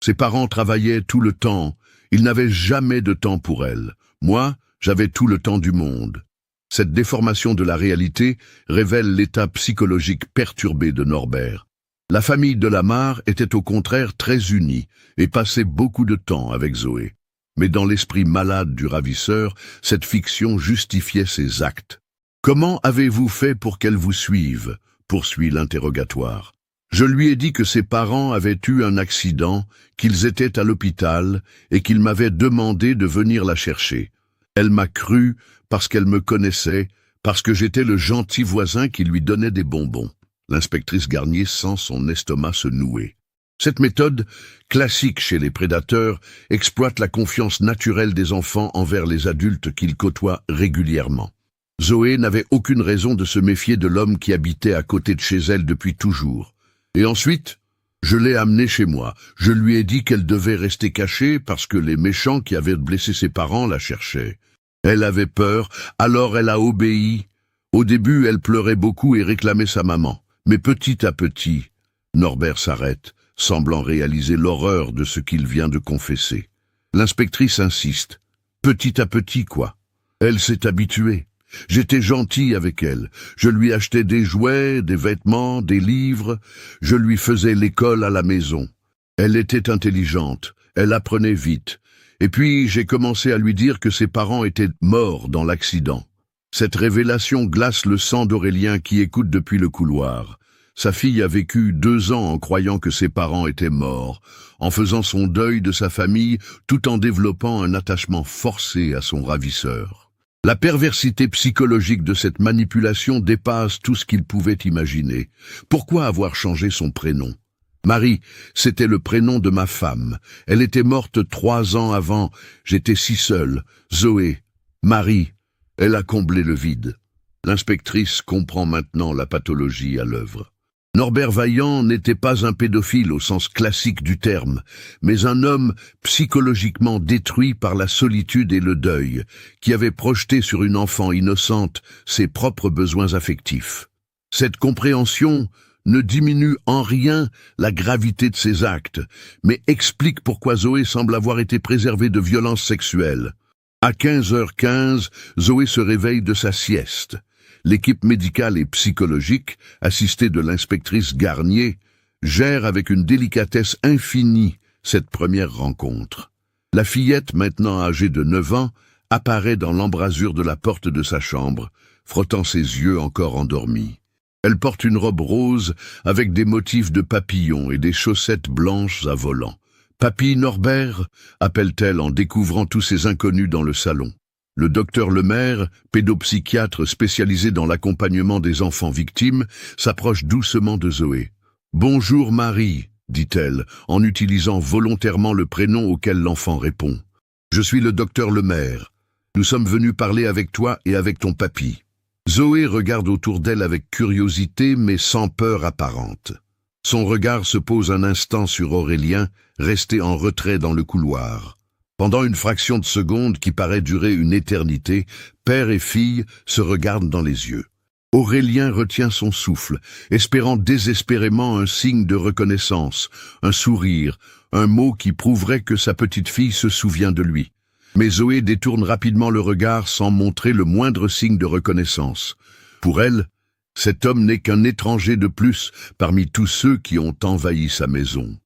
Ses parents travaillaient tout le temps. Ils n'avaient jamais de temps pour elle. Moi, j'avais tout le temps du monde. » Cette déformation de la réalité révèle l'état psychologique perturbé de Norbert. La famille de Lamar était au contraire très unie et passait beaucoup de temps avec Zoé. Mais dans l'esprit malade du ravisseur, cette fiction justifiait ses actes. « Comment avez-vous fait pour qu'elle vous suive ?» poursuit l'interrogatoire. « Je lui ai dit que ses parents avaient eu un accident, qu'ils étaient à l'hôpital et qu'ils m'avaient demandé de venir la chercher. Elle m'a cru parce qu'elle me connaissait, parce que j'étais le gentil voisin qui lui donnait des bonbons. » L'inspectrice Garnier sent son estomac se nouer. Cette méthode, classique chez les prédateurs, exploite la confiance naturelle des enfants envers les adultes qu'ils côtoient régulièrement. Zoé n'avait aucune raison de se méfier de l'homme qui habitait à côté de chez elle depuis toujours. Et ensuite, je l'ai amenée chez moi. Je lui ai dit qu'elle devait rester cachée parce que les méchants qui avaient blessé ses parents la cherchaient. Elle avait peur, alors elle a obéi. Au début, elle pleurait beaucoup et réclamait sa maman. Mais petit à petit, Norbert s'arrête, semblant réaliser l'horreur de ce qu'il vient de confesser. L'inspectrice insiste. Petit à petit, quoi. Elle s'est habituée. J'étais gentil avec elle. Je lui achetais des jouets, des vêtements, des livres. Je lui faisais l'école à la maison. Elle était intelligente. Elle apprenait vite. Et puis, j'ai commencé à lui dire que ses parents étaient morts dans l'accident. Cette révélation glace le sang d'Aurélien qui écoute depuis le couloir. Sa fille a vécu 2 ans en croyant que ses parents étaient morts, en faisant son deuil de sa famille tout en développant un attachement forcé à son ravisseur. La perversité psychologique de cette manipulation dépasse tout ce qu'il pouvait imaginer. Pourquoi avoir changé son prénom? Marie, c'était le prénom de ma femme. Elle était morte 3 ans avant. J'étais si seul. Zoé, Marie, elle a comblé le vide. L'inspectrice comprend maintenant la pathologie à l'œuvre. Norbert Vaillant n'était pas un pédophile au sens classique du terme, mais un homme psychologiquement détruit par la solitude et le deuil, qui avait projeté sur une enfant innocente ses propres besoins affectifs. Cette compréhension ne diminue en rien la gravité de ses actes, mais explique pourquoi Zoé semble avoir été préservée de violences sexuelles. À 15h15, Zoé se réveille de sa sieste. L'équipe médicale et psychologique, assistée de l'inspectrice Garnier, gère avec une délicatesse infinie cette première rencontre. La fillette, maintenant âgée de 9 ans, apparaît dans l'embrasure de la porte de sa chambre, frottant ses yeux encore endormis. Elle porte une robe rose avec des motifs de papillons et des chaussettes blanches à volants. « Papy Norbert » appelle-t-elle en découvrant tous ces inconnus dans le salon. Le docteur Lemaire, pédopsychiatre spécialisé dans l'accompagnement des enfants victimes, s'approche doucement de Zoé. « Bonjour Marie », dit-elle, en utilisant volontairement le prénom auquel l'enfant répond. « Je suis le docteur Lemaire. Nous sommes venus parler avec toi et avec ton papy. » Zoé regarde autour d'elle avec curiosité mais sans peur apparente. Son regard se pose un instant sur Aurélien, resté en retrait dans le couloir. Pendant une fraction de seconde qui paraît durer une éternité, père et fille se regardent dans les yeux. Aurélien retient son souffle, espérant désespérément un signe de reconnaissance, un sourire, un mot qui prouverait que sa petite fille se souvient de lui. Mais Zoé détourne rapidement le regard sans montrer le moindre signe de reconnaissance. Pour elle, cet homme n'est qu'un étranger de plus parmi tous ceux qui ont envahi sa maison.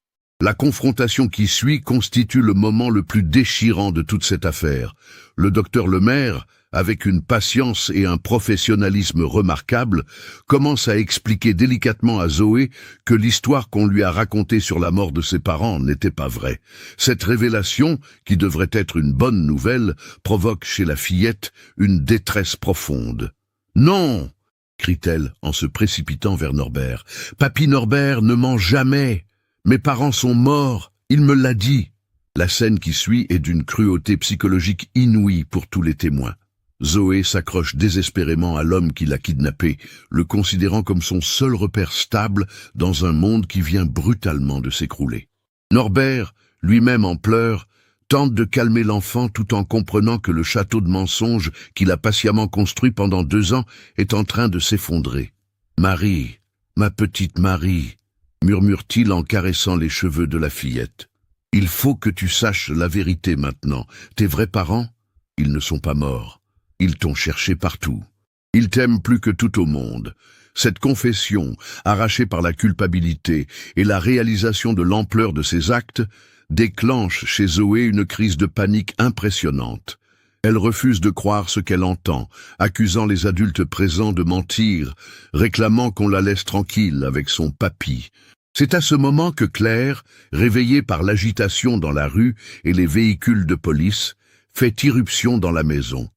La confrontation qui suit constitue le moment le plus déchirant de toute cette affaire. Le docteur Lemaire, avec une patience et un professionnalisme remarquables, commence à expliquer délicatement à Zoé que l'histoire qu'on lui a racontée sur la mort de ses parents n'était pas vraie. Cette révélation, qui devrait être une bonne nouvelle, provoque chez la fillette une détresse profonde. « Non !» crie-t-elle en se précipitant vers Norbert. « Papy Norbert ne ment jamais. Mes parents sont morts, il me l'a dit. » La scène qui suit est d'une cruauté psychologique inouïe pour tous les témoins. Zoé s'accroche désespérément à l'homme qui l'a kidnappée, le considérant comme son seul repère stable dans un monde qui vient brutalement de s'écrouler. Norbert, lui-même en pleurs, tente de calmer l'enfant tout en comprenant que le château de mensonges qu'il a patiemment construit pendant 2 ans est en train de s'effondrer. « Marie, ma petite Marie », murmure-t-il en caressant les cheveux de la fillette. « Il faut que tu saches la vérité maintenant. Tes vrais parents, ils ne sont pas morts. Ils t'ont cherché partout. Ils t'aiment plus que tout au monde. » Cette confession, arrachée par la culpabilité et la réalisation de l'ampleur de ses actes, déclenche chez Zoé une crise de panique impressionnante. Elle refuse de croire ce qu'elle entend, accusant les adultes présents de mentir, réclamant qu'on la laisse tranquille avec son papy. C'est à ce moment que Claire, réveillée par l'agitation dans la rue et les véhicules de police, fait irruption dans la maison.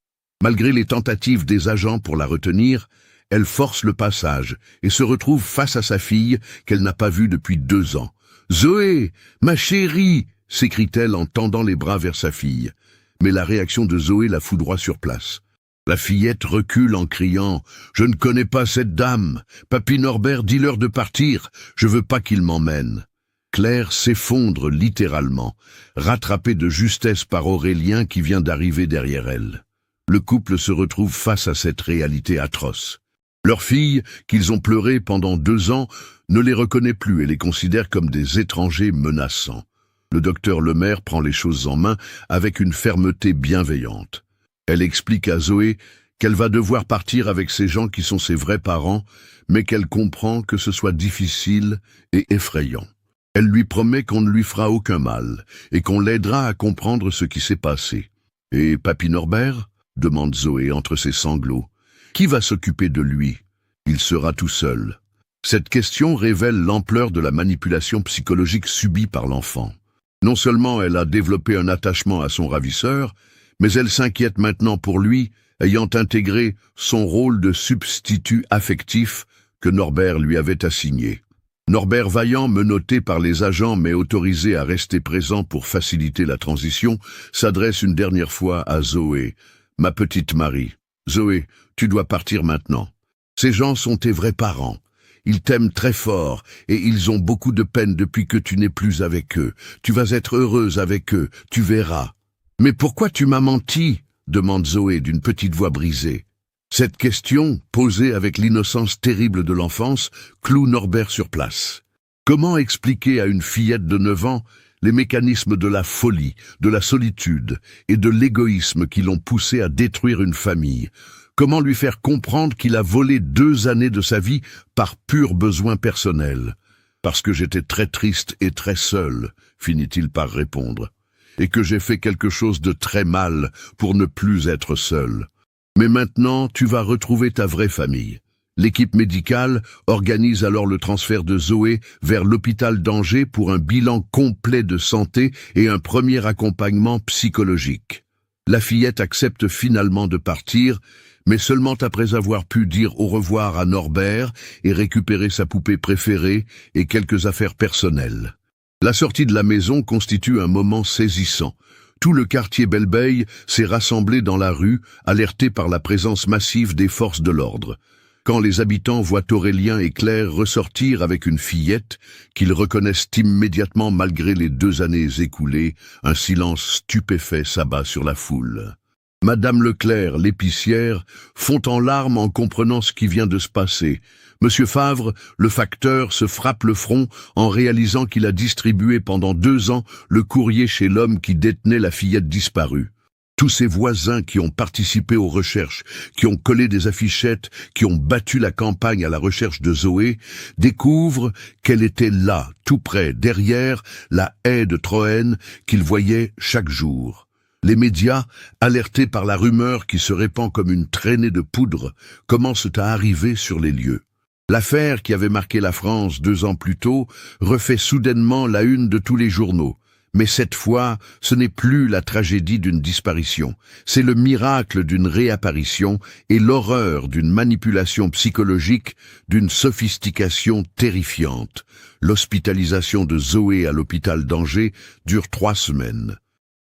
Malgré les tentatives des agents pour la retenir, elle force le passage et se retrouve face à sa fille qu'elle n'a pas vue depuis 2 ans. « Zoé, ma chérie !» s'écrie-t-elle en tendant les bras vers sa fille. Mais la réaction de Zoé la foudroie sur place. La fillette recule en criant « Je ne connais pas cette dame. Papy Norbert, dis-leur de partir. Je veux pas qu'ils m'emmènent. » Claire s'effondre littéralement, rattrapée de justesse par Aurélien qui vient d'arriver derrière elle. Le couple se retrouve face à cette réalité atroce. Leur fille, qu'ils ont pleurée pendant 2 ans, ne les reconnaît plus et les considère comme des étrangers menaçants. Le docteur Lemaire prend les choses en main avec une fermeté bienveillante. Elle explique à Zoé qu'elle va devoir partir avec ces gens qui sont ses vrais parents, mais qu'elle comprend que ce soit difficile et effrayant. Elle lui promet qu'on ne lui fera aucun mal et qu'on l'aidera à comprendre ce qui s'est passé. « Et papy Norbert ?» demande Zoé entre ses sanglots. « Qui va s'occuper de lui? Il sera tout seul. » Cette question révèle l'ampleur de la manipulation psychologique subie par l'enfant. Non seulement elle a développé un attachement à son ravisseur, mais elle s'inquiète maintenant pour lui, ayant intégré son rôle de substitut affectif que Norbert lui avait assigné. Norbert Vaillant, menotté par les agents mais autorisé à rester présent pour faciliter la transition, s'adresse une dernière fois à Zoé. « Ma petite Marie, Zoé, tu dois partir maintenant. Ces gens sont tes vrais parents. Ils t'aiment très fort et ils ont beaucoup de peine depuis que tu n'es plus avec eux. Tu vas être heureuse avec eux, tu verras. »« Mais pourquoi tu m'as menti ?» demande Zoé d'une petite voix brisée. Cette question, posée avec l'innocence terrible de l'enfance, cloue Norbert sur place. Comment expliquer à une fillette de 9 ans les mécanismes de la folie, de la solitude et de l'égoïsme qui l'ont poussé à détruire une famille? Comment lui faire comprendre qu'il a volé 2 années de sa vie par pur besoin personnel? « Parce que j'étais très triste et très seul, » finit-il par répondre, « et que j'ai fait quelque chose de très mal pour ne plus être seul. Mais maintenant, tu vas retrouver ta vraie famille. » L'équipe médicale organise alors le transfert de Zoé vers l'hôpital d'Angers pour un bilan complet de santé et un premier accompagnement psychologique. La fillette accepte finalement de partir, mais seulement après avoir pu dire au revoir à Norbert et récupérer sa poupée préférée et quelques affaires personnelles. La sortie de la maison constitue un moment saisissant. Tout le quartier Belle-Beille s'est rassemblé dans la rue, alerté par la présence massive des forces de l'ordre. quand les habitants voient Aurélien et Claire ressortir avec une fillette qu'ils reconnaissent immédiatement malgré les 2 années écoulées, un silence stupéfait s'abat sur la foule. Madame Leclerc, l'épicière, fond en larmes en comprenant ce qui vient de se passer. Monsieur Favre, le facteur, se frappe le front en réalisant qu'il a distribué pendant 2 ans le courrier chez l'homme qui détenait la fillette disparue. Tous ces voisins qui ont participé aux recherches, qui ont collé des affichettes, qui ont battu la campagne à la recherche de Zoé, découvrent qu'elle était là, tout près, derrière la haie de Troène qu'ils voyaient chaque jour. Les médias, alertés par la rumeur qui se répand comme une traînée de poudre, commencent à arriver sur les lieux. L'affaire qui avait marqué la France 2 ans plus tôt refait soudainement la une de tous les journaux. Mais cette fois, ce n'est plus la tragédie d'une disparition, c'est le miracle d'une réapparition et l'horreur d'une manipulation psychologique, d'une sophistication terrifiante. L'hospitalisation de Zoé à l'hôpital d'Angers dure 3 semaines.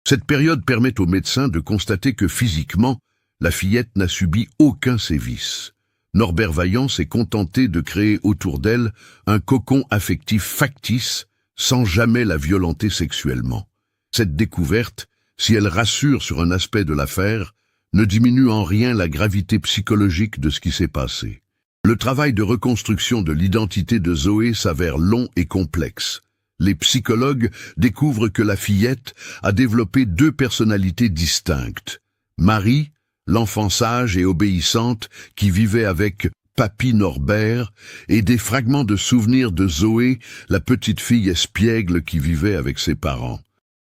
Cette période permet aux médecins de constater que physiquement, la fillette n'a subi aucun sévice. Norbert Vaillant s'est contenté de créer autour d'elle un cocon affectif factice, sans jamais la violenter sexuellement. Cette découverte, si elle rassure sur un aspect de l'affaire, ne diminue en rien la gravité psychologique de ce qui s'est passé. Le travail de reconstruction de l'identité de Zoé s'avère long et complexe. Les psychologues découvrent que la fillette a développé 2 personnalités distinctes. Marie, l'enfant sage et obéissante qui vivait avec Papy Norbert, et des fragments de souvenirs de Zoé, la petite fille espiègle qui vivait avec ses parents.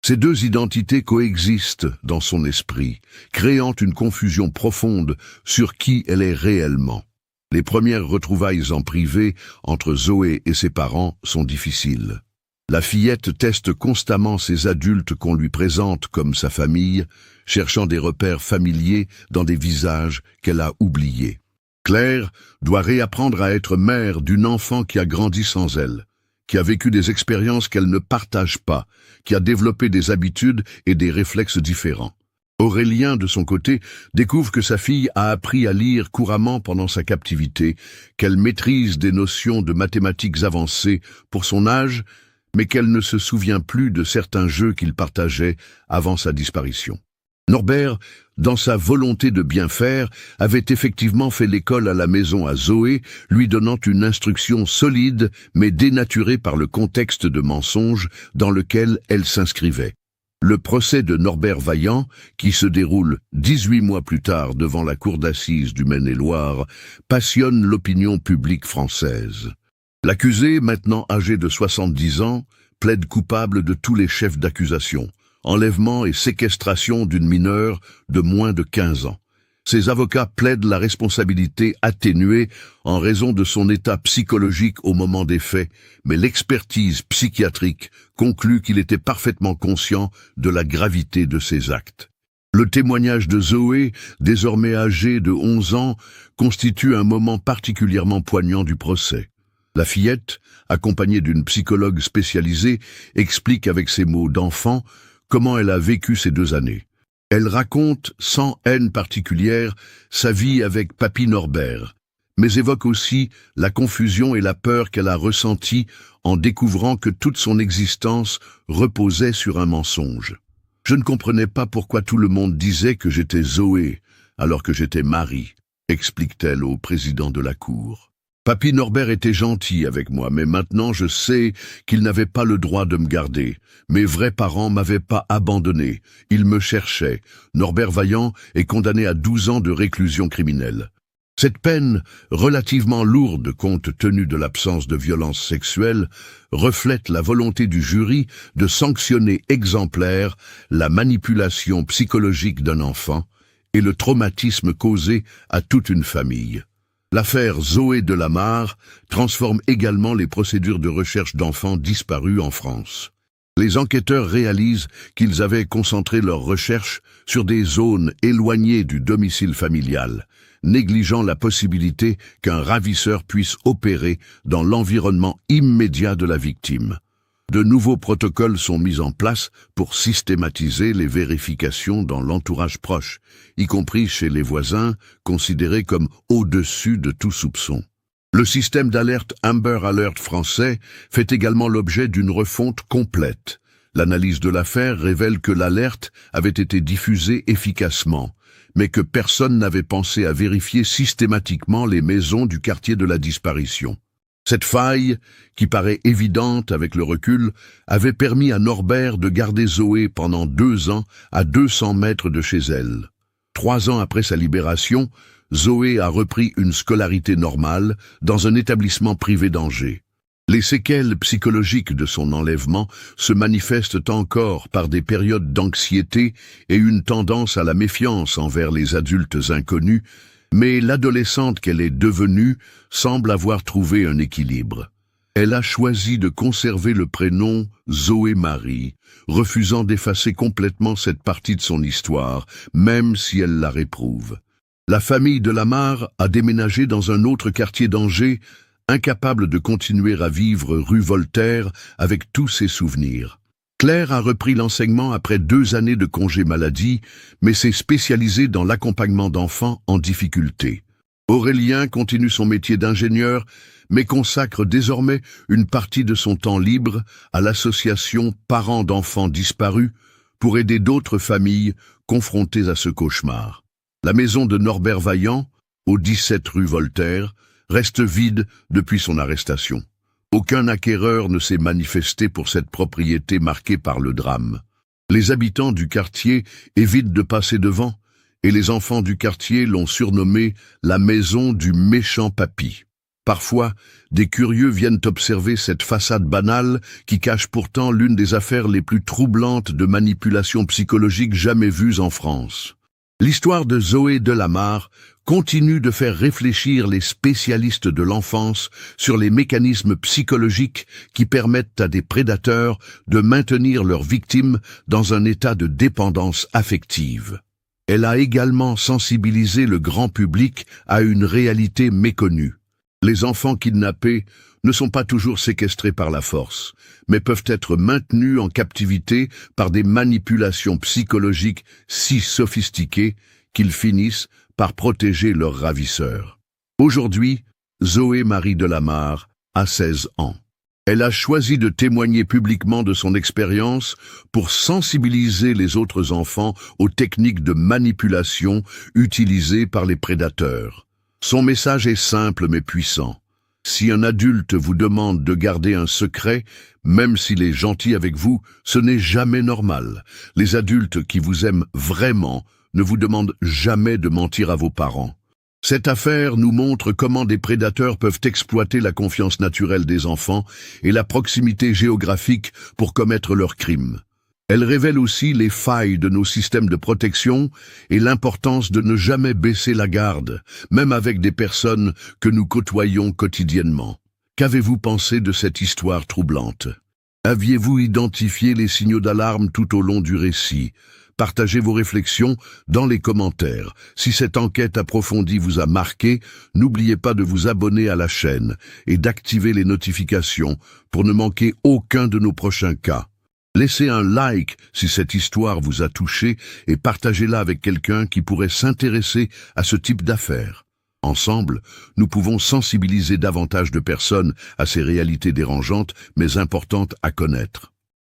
Ces 2 identités coexistent dans son esprit, créant une confusion profonde sur qui elle est réellement. Les premières retrouvailles en privé entre Zoé et ses parents sont difficiles. La fillette teste constamment ces adultes qu'on lui présente comme sa famille, cherchant des repères familiers dans des visages qu'elle a oubliés. Claire doit réapprendre à être mère d'une enfant qui a grandi sans elle, qui a vécu des expériences qu'elle ne partage pas, qui a développé des habitudes et des réflexes différents. Aurélien, de son côté, découvre que sa fille a appris à lire couramment pendant sa captivité, qu'elle maîtrise des notions de mathématiques avancées pour son âge, mais qu'elle ne se souvient plus de certains jeux qu'ils partageaient avant sa disparition. Norbert, dans sa volonté de bien faire, avait effectivement fait l'école à la maison à Zoé, lui donnant une instruction solide mais dénaturée par le contexte de mensonge dans lequel elle s'inscrivait. Le procès de Norbert Vaillant, qui se déroule 18 mois plus tard devant la cour d'assises du Maine-et-Loire, passionne l'opinion publique française. L'accusé, maintenant âgé de 70 ans, plaide coupable de tous les chefs d'accusation, enlèvement et séquestration d'une mineure de moins de 15 ans. Ses avocats plaident la responsabilité atténuée en raison de son état psychologique au moment des faits, mais l'expertise psychiatrique conclut qu'il était parfaitement conscient de la gravité de ses actes. Le témoignage de Zoé, désormais âgée de 11 ans, constitue un moment particulièrement poignant du procès. La fillette, accompagnée d'une psychologue spécialisée, explique avec ses mots d'enfant comment elle a vécu ces 2 années. Elle raconte, sans haine particulière, sa vie avec Papy Norbert, mais évoque aussi la confusion et la peur qu'elle a ressentie en découvrant que toute son existence reposait sur un mensonge. Je ne comprenais pas pourquoi tout le monde disait que j'étais Zoé, alors que j'étais Marie, explique-t-elle au président de la cour. Papy Norbert était gentil avec moi, mais maintenant je sais qu'il n'avait pas le droit de me garder. Mes vrais parents m'avaient pas abandonné. Ils me cherchaient. Norbert Vaillant est condamné à 12 ans de réclusion criminelle. Cette peine, relativement lourde compte tenu de l'absence de violence sexuelle, reflète la volonté du jury de sanctionner exemplaire la manipulation psychologique d'un enfant et le traumatisme causé à toute une famille. L'affaire Zoé de la Mare transforme également les procédures de recherche d'enfants disparus en France. Les enquêteurs réalisent qu'ils avaient concentré leurs recherches sur des zones éloignées du domicile familial, négligeant la possibilité qu'un ravisseur puisse opérer dans l'environnement immédiat de la victime. De nouveaux protocoles sont mis en place pour systématiser les vérifications dans l'entourage proche, y compris chez les voisins, considérés comme au-dessus de tout soupçon. Le système d'alerte Amber Alert français fait également l'objet d'une refonte complète. L'analyse de l'affaire révèle que l'alerte avait été diffusée efficacement, mais que personne n'avait pensé à vérifier systématiquement les maisons du quartier de la disparition. Cette faille, qui paraît évidente avec le recul, avait permis à Norbert de garder Zoé pendant 2 ans à 200 mètres de chez elle. 3 ans après sa libération, Zoé a repris une scolarité normale dans un établissement privé d'Angers. Les séquelles psychologiques de son enlèvement se manifestent encore par des périodes d'anxiété et une tendance à la méfiance envers les adultes inconnus, mais l'adolescente qu'elle est devenue semble avoir trouvé un équilibre. Elle a choisi de conserver le prénom Zoé Marie, refusant d'effacer complètement cette partie de son histoire, même si elle la réprouve. La famille de Lamar a déménagé dans un autre quartier d'Angers, incapable de continuer à vivre rue Voltaire avec tous ses souvenirs. Claire a repris l'enseignement après 2 années de congé maladie, mais s'est spécialisée dans l'accompagnement d'enfants en difficulté. Aurélien continue son métier d'ingénieur, mais consacre désormais une partie de son temps libre à l'association Parents d'enfants disparus pour aider d'autres familles confrontées à ce cauchemar. La maison de Norbert Vaillant, au 17 rue Voltaire, reste vide depuis son arrestation. Aucun acquéreur ne s'est manifesté pour cette propriété marquée par le drame. Les habitants du quartier évitent de passer devant, et les enfants du quartier l'ont surnommée la maison du méchant papy. Parfois, des curieux viennent observer cette façade banale qui cache pourtant l'une des affaires les plus troublantes de manipulation psychologique jamais vues en France. L'histoire de Zoé de Lamar continue de faire réfléchir les spécialistes de l'enfance sur les mécanismes psychologiques qui permettent à des prédateurs de maintenir leurs victimes dans un état de dépendance affective. Elle a également sensibilisé le grand public à une réalité méconnue. Les enfants kidnappés ne sont pas toujours séquestrés par la force, mais peuvent être maintenus en captivité par des manipulations psychologiques si sophistiquées qu'ils finissent par protéger leurs ravisseurs. Aujourd'hui, Zoé Marie de Lamar a 16 ans. Elle a choisi de témoigner publiquement de son expérience pour sensibiliser les autres enfants aux techniques de manipulation utilisées par les prédateurs. Son message est simple mais puissant. Si un adulte vous demande de garder un secret, même s'il est gentil avec vous, ce n'est jamais normal. Les adultes qui vous aiment vraiment ne vous demandent jamais de mentir à vos parents. Cette affaire nous montre comment des prédateurs peuvent exploiter la confiance naturelle des enfants et la proximité géographique pour commettre leurs crimes. Elle révèle aussi les failles de nos systèmes de protection et l'importance de ne jamais baisser la garde, même avec des personnes que nous côtoyons quotidiennement. Qu'avez-vous pensé de cette histoire troublante? Aviez-vous identifié les signaux d'alarme tout au long du récit? Partagez vos réflexions dans les commentaires. Si cette enquête approfondie vous a marqué, n'oubliez pas de vous abonner à la chaîne et d'activer les notifications pour ne manquer aucun de nos prochains cas. Laissez un like si cette histoire vous a touché et partagez-la avec quelqu'un qui pourrait s'intéresser à ce type d'affaires. Ensemble, nous pouvons sensibiliser davantage de personnes à ces réalités dérangeantes mais importantes à connaître.